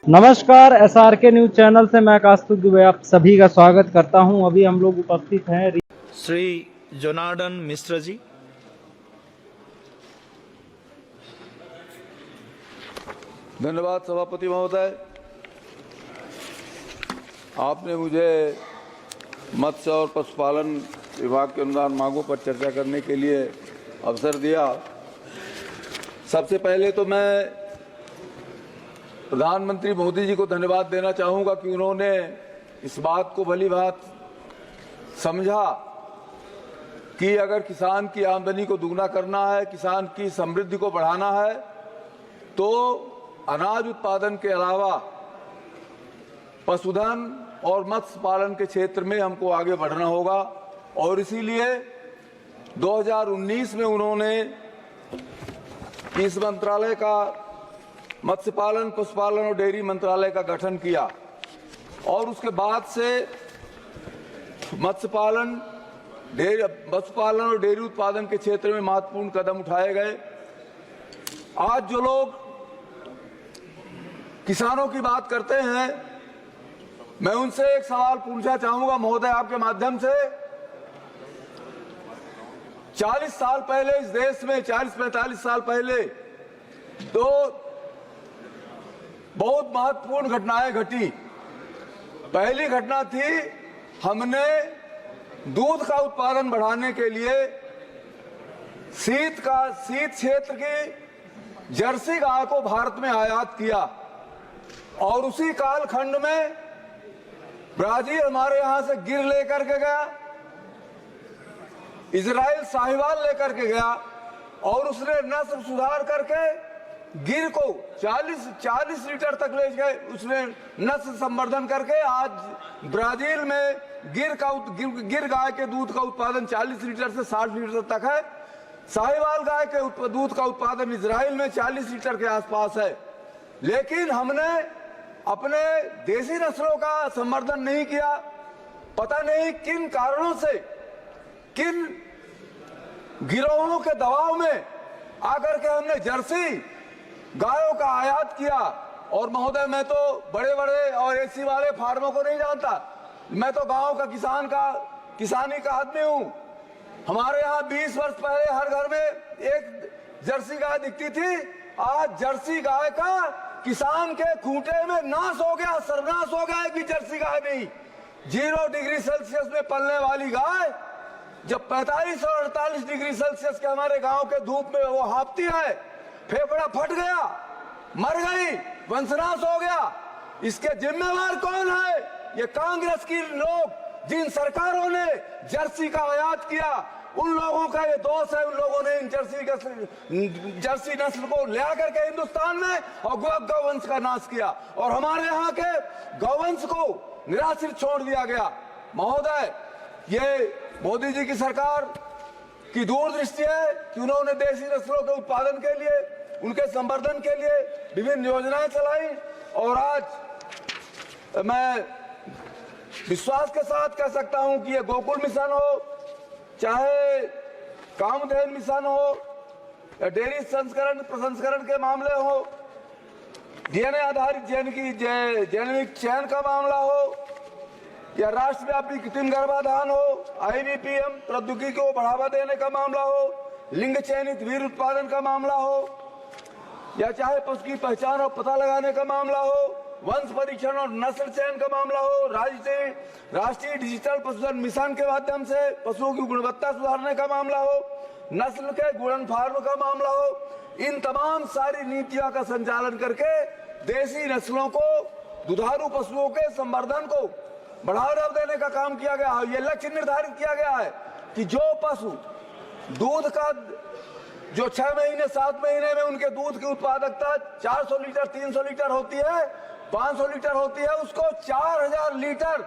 नमस्कार, SRK news channel से मैं कास्तु दुबे आप सभी का स्वागत करता हूं। अभी हम लोग उपस्थित हैं श्री जनार्दन मिश्र जी। धन्यवाद सभापति महोदय। आपने मुझे मत्स्य और पशुपालन विभाग के अनुदान मांगों पर चर्चा करने के लिए अवसर दिया। सबसे पहले तो मैं प्रधानमंत्री मोदी जी को धन्यवाद देना चाहूँगा कि उन्होंने इस बात को भली बात समझा कि अगर किसान की आमदनी को दुगना करना है, किसान की समृद्धि को बढ़ाना है, तो अनाज उत्पादन के अलावा पशुधन और मत्स्य पालन के क्षेत्र में हमको आगे बढ़ना होगा। और इसीलिए 2019 में उन्होंने इस मंत्रालय का मत्स्य पालन, पशुपालन और डेयरी मंत्रालय का गठन किया और उसके बाद से मत्स्य पालन और डेयरी उत्पादन के क्षेत्र में महत्वपूर्ण कदम उठाए गए। आज जो लोग किसानों की बात करते हैं, मैं उनसे एक सवाल पूछना चाहूंगा महोदय आपके माध्यम से। 40 साल पहले इस देश में 40-45 साल पहले दो बहुत महत्वपूर्ण घटनाएं घटी। पहली घटना थी, हमने दूध का उत्पादन बढ़ाने के लिए शीत क्षेत्र की जर्सी गाय को भारत में आयात किया और उसी कालखंड में ब्राजील हमारे यहां से गिर लेकर के गया, इजराइल साहिवाल लेकर के गया और उसने नस्ल सुधार करके गिर को 40 लीटर तक ले गए। उसने नस्ल संवर्धन करके आज ब्राजील में गिर गाय के दूध का उत्पादन 40 लीटर से 60 लीटर तक है। साहिवाल गाय के दूध का उत्पादन इजराइल में 40 लीटर के आसपास है। लेकिन हमने अपने देसी नस्लों का संवर्धन नहीं किया। पता नहीं किन कारणों से, किन गिरोहों के दबाव में आकर के हमने जर्सी गायों का आयात किया। और महोदय, मैं तो बड़े बड़े और एसी वाले फार्मों को नहीं जानता, मैं तो गांव का किसानी का आदमी हूं। हमारे यहाँ 20 वर्ष पहले हर घर में एक जर्सी गाय दिखती थी। आज जर्सी गाय का किसान के खूंटे में नाश हो गया, सर्वनाश हो गया कि जर्सी गाय नहीं। 0 डिग्री सेल्सियस में पलने वाली गाय जब 45 और 48 डिग्री सेल्सियस के हमारे गांव के धूप में वो हाँफती है, फेफड़ा फट गया, मर गई, वंशनाश हो गया। इसके जिम्मेवार कौन है? ये कांग्रेस की लोग, जिन सरकारों ने जर्सी का आयात किया, उन लोगों का ये दोष है। उन लोगों ने इन जर्सी नस्ल को ले आकर के हिंदुस्तान में और गौवंश का नाश किया और हमारे यहाँ के गौवंश को निराश्रित छोड़ दिया गया। महोदय, ये मोदी जी की सरकार की दूरदृष्टि है कि उन्होंने देसी नस्लों के उत्पादन के लिए, उनके संवर्धन के लिए विभिन्न योजनाएं चलाई। और आज मैं विश्वास के साथ कह सकता हूं कि ये गोकुल मिशन हो, चाहे कामधेनु मिशन हो, या डेयरी प्रसंस्करण के मामले हो, डीएनए आधारित जेनेटिक चयन का मामला हो, या राष्ट्रव्यापी कृत्रिम गर्भाधान हो, IVPM प्रौद्योगिकी को बढ़ावा देने का मामला हो, लिंग चयनित वीर्य उत्पादन का मामला हो, या चाहे पशु की पहचान और पता लगाने का मामला हो, वंश परीक्षण और नस्ल चयन का मामला हो, राष्ट्रीय डिजिटल पशुधन मिशन के माध्यम से पशुओं की गुणवत्ता सुधारने का मामला हो, नस्ल के गुणन फार्म का मामला हो, इन तमाम सारी नीतियों का संचालन करके देसी नस्लों को, दुधारू पशुओं के संवर्धन को बढ़ावा देने का काम किया गया है। ये लक्ष्य निर्धारित किया गया है कि जो पशु दूध का, जो 6 महीने 7 महीने में उनके दूध की उत्पादकता 400 लीटर 300 लीटर होती है, 500 लीटर होती है, उसको 4000 लीटर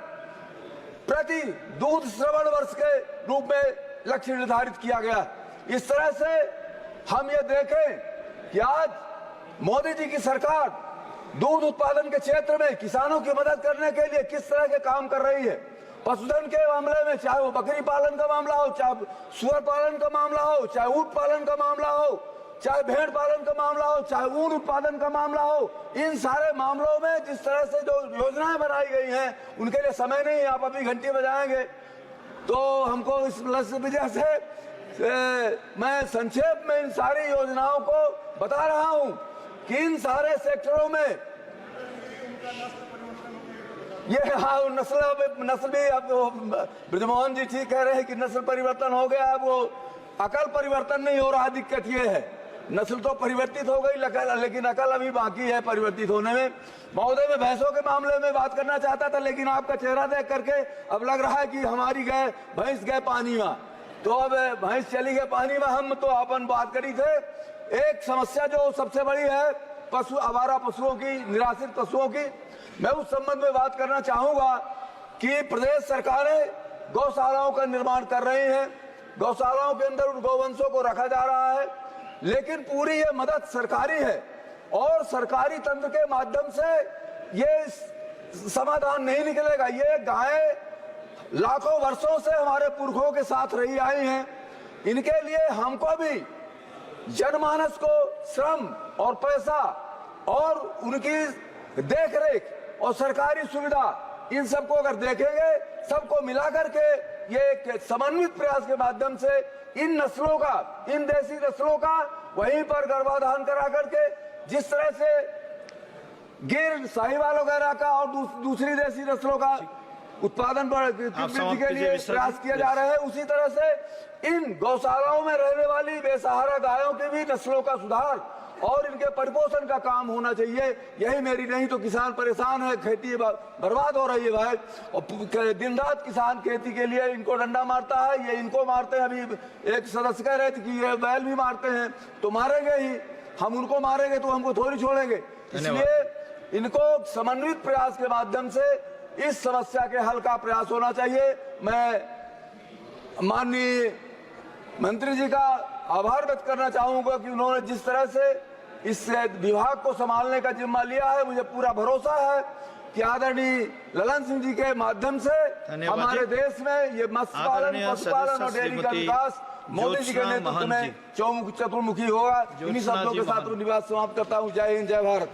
प्रति दूध श्रवण वर्ष के रूप में लक्ष्य निर्धारित किया गया। इस तरह से हम ये देखें कि आज मोदी जी की सरकार दूध उत्पादन के क्षेत्र में किसानों की मदद करने के लिए किस तरह के काम कर रही है। पशुधन के मामले में, चाहे वो बकरी पालन का मामला हो, चाहे सुअर पालन का मामला हो, चाहे ऊंट पालन का मामला हो, चाहे भेड़ पालन का मामला हो, चाहे ऊन उत्पादन का मामला हो, इन सारे मामलों में जिस तरह से जो योजनाएं बनाई गई हैं उनके लिए समय नहीं है, आप अभी घंटी बजाएंगे। तो हमको इस वजह से मैं संक्षेप में इन सारी योजनाओं को बता रहा हूं कि इन सारे सेक्टरों में ये नस्ल भी अब ब्रजमोहन जी ठीक कह रहे हैं कि नस्ल परिवर्तन हो गया है, वो अकल परिवर्तन नहीं हो रहा। दिक्कत ये है, नस्ल तो परिवर्तित हो गई लेकिन अकल अभी बाकी है परिवर्तित होने में। महोदय, मैं भैंसों के मामले में बात करना चाहता था, लेकिन आपका चेहरा देख करके अब लग रहा है कि हमारी भैंस गए पानी में, तो अब भैंस चली गए पानी में। हम तो अपन बात करी थे एक समस्या जो सबसे बड़ी है पशु, आवारा पशुओं की, निराश्रित पशुओं की। मैं उस संबंध में बात करना चाहूंगा कि प्रदेश सरकारें गौशालाओं का निर्माण कर रही हैं, गौशालाओं के अंदर उन गौवंशों को रखा जा रहा है, लेकिन पूरी ये मदद सरकारी है और सरकारी तंत्र के माध्यम से ये समाधान नहीं निकलेगा। ये गायें लाखों वर्षों से हमारे पुरखों के साथ रही आई हैं, इनके लिए हमको भी जनमानस को श्रम और पैसा और उनकी देखरेख और सरकारी सुविधा, इन सबको अगर देखेंगे, सबको मिला करके ये एक समन्वित प्रयास के माध्यम से इन नस्लों का, इन देसी नस्लों का वहीं पर गर्भाधान करा करके जिस तरह से गिर, साहिवाल वगैरह का और दूसरी देसी नस्लों का उत्पादन वृद्धि के लिए प्रयास किया जा रहा है, उसी तरह से इन गौशालाओं में रहने वाली बेसहारा गायों के भी नस्लों का सुधार और इनके परिपोषण का काम होना चाहिए। यही मेरी, नहीं तो किसान परेशान है, खेती बर्बाद हो रही है भाई, और दिन रात किसान खेती के लिए इनको डंडा मारता है, ये इनको मारते हैं। अभी एक सदस्य कह रहे थे कि ये बैल भी मारते हैं, तो मारेंगे ही, हम उनको मारेंगे तो हमको थोड़ी छोड़ेंगे। इसलिए इनको समन्वित प्रयास के माध्यम से इस समस्या के हल का प्रयास होना चाहिए। मैं माननीय मंत्री जी का आभार व्यक्त करना चाहूंगा कि उन्होंने जिस तरह से इस विभाग को संभालने का जिम्मा लिया है, मुझे पूरा भरोसा है कि आदरणीय ललन सिंह जी के माध्यम से हमारे देश में ये मत्स्य पालन, पशुपालन और डेयरी का विकास मोदी जी के नेतृत्व में चतुर्मुखी होगा। इन्हीं शब्दों के साथ निवास समाप्त करता हूँ। जय हिंद, जय भारत।